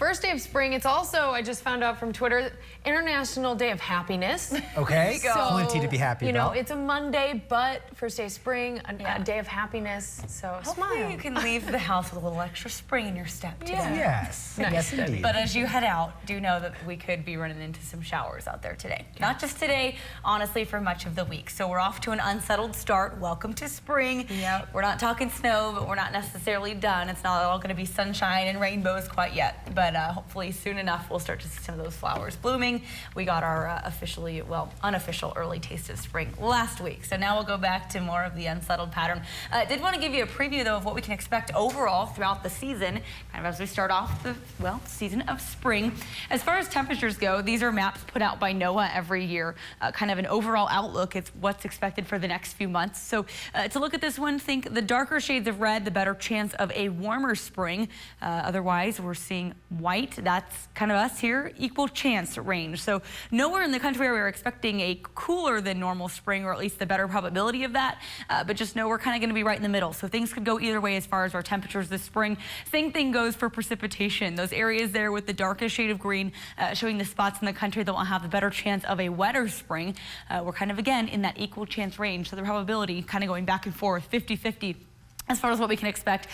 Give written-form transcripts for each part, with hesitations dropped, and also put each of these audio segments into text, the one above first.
First day of spring. It's also, I just found out from Twitter, International Day of Happiness. Okay, So, plenty to be happy about. You know, it's a Monday, but first day of spring, a day of happiness. So hopefully smile. you can leave the house with a little extra spring in your step today. Yes, Nice. yes indeed. But as you head out, do know that we could be running into some showers out there today. Not just today, honestly, for much of the week. So we're off to an unsettled start. Welcome to spring. Yep. We're not talking snow, but we're not necessarily done. It's not all going to be sunshine and rainbows quite yet. But hopefully soon enough, we'll start to see some of those flowers blooming. We got our unofficial early taste of spring last week. So now we'll go back to more of the unsettled pattern. Did want to give you a preview, though, of what we can expect overall throughout the season, kind of as we start off the, season of spring. As far as temperatures go, these are maps put out by NOAA every year, kind of an overall outlook. It's what's expected for the next few months. So to look at this one, think the darker shades of red, the better chance of a warmer spring. Otherwise, we're seeing white. That's kind of us here, equal chance range. So nowhere in the country are we expecting a cooler than normal spring, or at least the better probability of that. But just know we're kind of going to be right in the middle. So things could go either way as far as our temperatures this spring. Same thing goes for precipitation. Those areas there with the darkest shade of green showing the spots in the country that will have a better chance of a wetter spring. We're kind of, again, in that equal chance range. So the probability kind of going back and forth, 50-50. As far as what we can expect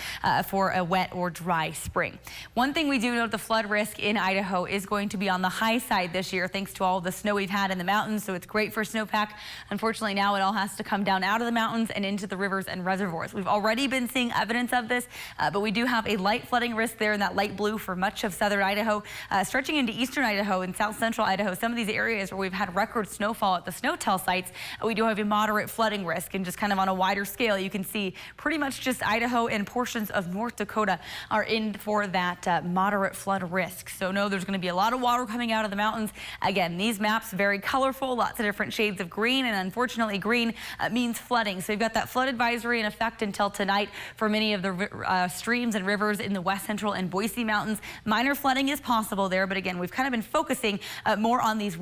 for a wet or dry spring. One thing we do know, the flood risk in Idaho is going to be on the high side this year, thanks to all the snow we've had in the mountains. So it's great for snowpack. Unfortunately, now it all has to come down out of the mountains and into the rivers and reservoirs. We've already been seeing evidence of this, but we do have a light flooding risk there in that light blue for much of southern Idaho, stretching into eastern Idaho and south central Idaho. Some of these areas where we've had record snowfall at the snow-tell sites, we do have a moderate flooding risk. And just kind of on a wider scale, you can see pretty much just Idaho and portions of North Dakota are in for that moderate flood risk. So no, there's going to be a lot of water coming out of the mountains. Again, these maps very colorful, lots of different shades of green, and unfortunately green means flooding. So you've got that flood advisory in effect until tonight for many of the streams and rivers in the west central and Boise mountains. Minor flooding is possible there, but again, we've kind of been focusing more on these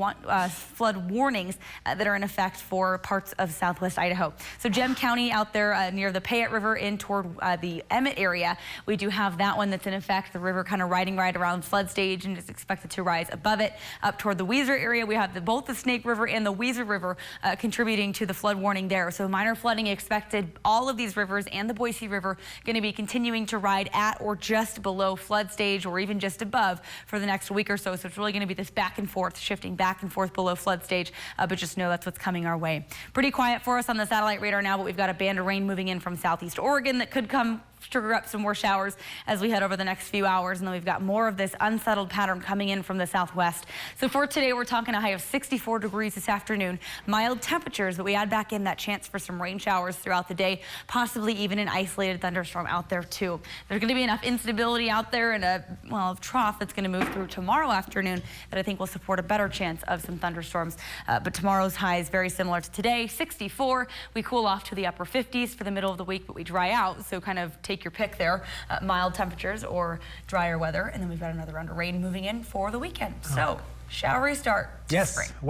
flood warnings that are in effect for parts of southwest Idaho. So Gem County out there near the Payette River in toward the Emmett area, we do have that one that's in effect. The river kind of riding right around flood stage and is expected to rise above it. Up toward the Weiser area, we have both the Snake River and the Weiser River contributing to the flood warning there. So minor flooding expected. All of these rivers and the Boise River going to be continuing to ride at or just below flood stage, or even just above for the next week or so. So it's really going to be this back and forth, shifting back and forth below flood stage. But just know that's what's coming our way. Pretty quiet for us on the satellite radar now, but we've got a band of rain moving in from southeast Oregon that could come trigger up some more showers as we head over the next few hours. And then we've got more of this unsettled pattern coming in from the southwest. So for today, we're talking a high of 64 degrees this afternoon. Mild temperatures, but we add back in that chance for some rain showers throughout the day, possibly even an isolated thunderstorm out there too. There's going to be enough instability out there and a trough that's going to move through tomorrow afternoon that I think will support a better chance of some thunderstorms. But tomorrow's high is very similar to today, 64. We cool off to the upper 50s for the middle of the week, but we dry out. So kind of take your pick there, mild temperatures or drier weather. And then we've got another round of rain moving in for the weekend. So showery start to spring. Yes.